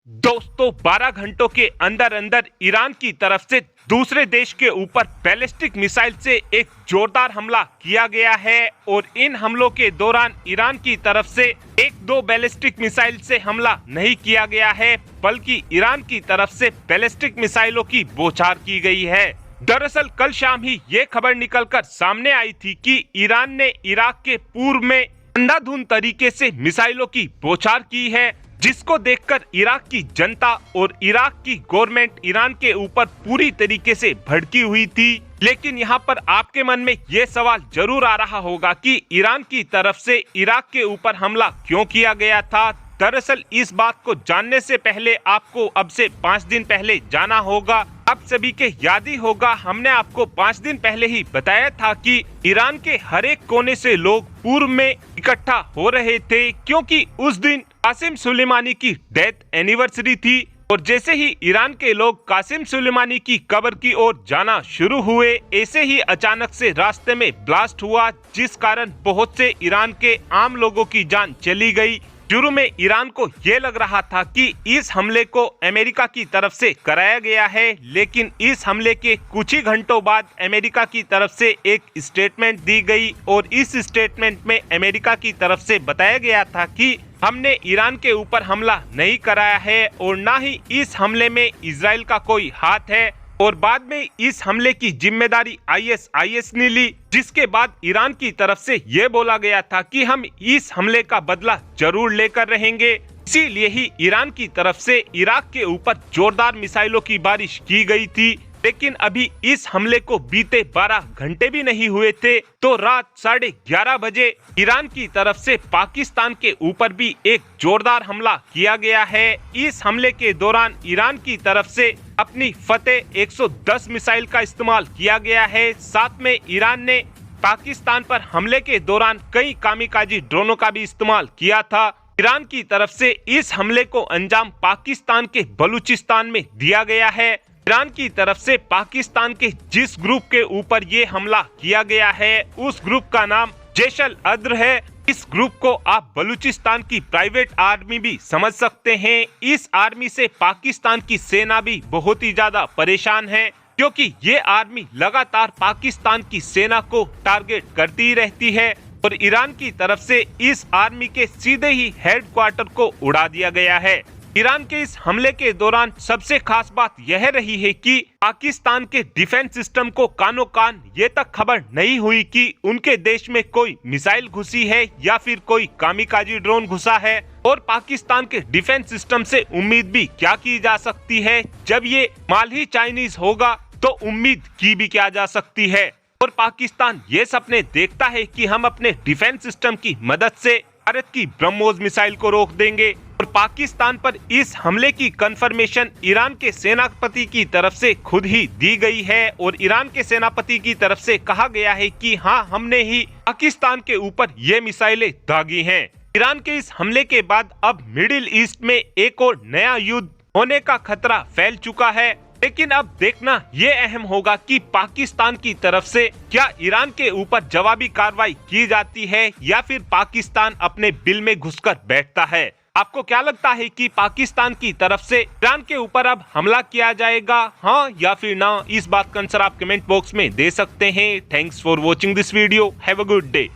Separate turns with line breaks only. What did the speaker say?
दोस्तों 12 घंटों के अंदर अंदर ईरान की तरफ से दूसरे देश के ऊपर बैलिस्टिक मिसाइल से एक जोरदार हमला किया गया है और इन हमलों के दौरान ईरान की तरफ से एक दो बैलिस्टिक मिसाइल से हमला नहीं किया गया है, बल्कि ईरान की तरफ से बैलिस्टिक मिसाइलों की बौछार की गई है। दरअसल कल शाम ही ये खबर निकलकर सामने आई थी कि ईरान ने इराक के पूर्व में अंधाधुंध तरीके से मिसाइलों की बौछार की है, जिसको देखकर इराक की जनता और इराक की गवर्नमेंट ईरान के ऊपर पूरी तरीके से भड़की हुई थी। लेकिन यहाँ पर आपके मन में ये सवाल जरूर आ रहा होगा कि ईरान की तरफ से इराक के ऊपर हमला क्यों किया गया था। दरअसल इस बात को जानने से पहले आपको अब से 5 दिन पहले जाना होगा। आप सभी के याद ही होगा, हमने आपको 5 दिन पहले ही बताया था कि ईरान के हर एक कोने से लोग पूर्व में इकट्ठा हो रहे थे, क्योंकि उस दिन कासिम सुलेमानी की डेथ एनिवर्सरी थी। और जैसे ही ईरान के लोग कासिम सुलेमानी की कब्र की ओर जाना शुरू हुए, ऐसे ही अचानक से रास्ते में ब्लास्ट हुआ, जिस कारण बहुत से ईरान के आम लोगों की जान चली गई। शुरू में ईरान को ये लग रहा था कि इस हमले को अमेरिका की तरफ से कराया गया है, लेकिन इस हमले के कुछ ही घंटों बाद अमेरिका की तरफ से एक स्टेटमेंट दी गई और इस स्टेटमेंट में अमेरिका की तरफ से बताया गया था कि हमने ईरान के ऊपर हमला नहीं कराया है और ना ही इस हमले में इजराइल का कोई हाथ है। और बाद में इस हमले की जिम्मेदारी आईएस ने ली, जिसके बाद ईरान की तरफ से ये बोला गया था कि हम इस हमले का बदला जरूर लेकर रहेंगे। इसीलिए ही ईरान की तरफ से इराक के ऊपर जोरदार मिसाइलों की बारिश की गई थी। लेकिन अभी इस हमले को बीते 12 घंटे भी नहीं हुए थे तो रात 11:30 बजे ईरान की तरफ से पाकिस्तान के ऊपर भी एक जोरदार हमला किया गया है। इस हमले के दौरान ईरान की तरफ से अपनी फतेह 110 मिसाइल का इस्तेमाल किया गया है। साथ में ईरान ने पाकिस्तान पर हमले के दौरान कई कामिकाजी ड्रोनों का भी इस्तेमाल किया था। ईरान की तरफ से इस हमले को अंजाम पाकिस्तान के बलूचिस्तान में दिया गया है। ईरान की तरफ से पाकिस्तान के जिस ग्रुप के ऊपर ये हमला किया गया है, उस ग्रुप का नाम जैश-अल-अद्र है। इस ग्रुप को आप बलूचिस्तान की प्राइवेट आर्मी भी समझ सकते हैं। इस आर्मी से पाकिस्तान की सेना भी बहुत ही ज्यादा परेशान है, क्योंकि ये आर्मी लगातार पाकिस्तान की सेना को टारगेट करती रहती है और ईरान की तरफ से इस आर्मी के सीधे ही हेडक्वार्टर को उड़ा दिया गया है। ईरान के इस हमले के दौरान सबसे खास बात यह रही है कि पाकिस्तान के डिफेंस सिस्टम को कानो कान ये तक खबर नहीं हुई कि उनके देश में कोई मिसाइल घुसी है या फिर कोई कामिकाजी ड्रोन घुसा है। और पाकिस्तान के डिफेंस सिस्टम से उम्मीद भी क्या की जा सकती है, जब ये माल ही चाइनीज होगा तो उम्मीद की भी क्या जा सकती है। और पाकिस्तान ये सपने देखता है कि हम अपने डिफेंस सिस्टम की मदद से भारत की ब्रह्मोस मिसाइल को रोक देंगे। और पाकिस्तान पर इस हमले की कंफर्मेशन ईरान के सेनापति की तरफ से खुद ही दी गई है और ईरान के सेनापति की तरफ से कहा गया है कि हाँ, हमने ही पाकिस्तान के ऊपर ये मिसाइलें दागी हैं। ईरान के इस हमले के बाद अब मिडिल ईस्ट में एक और नया युद्ध होने का खतरा फैल चुका है। लेकिन अब देखना ये अहम होगा कि पाकिस्तान की तरफ से क्या ईरान के ऊपर जवाबी कार्रवाई की जाती है या फिर पाकिस्तान अपने बिल में घुसकर बैठता है। आपको क्या लगता है कि पाकिस्तान की तरफ से ईरान के ऊपर अब हमला किया जाएगा, हाँ या फिर ना? इस बात का आंसर आप कमेंट बॉक्स में दे सकते हैं। Thanks for watching this video. Have a good day.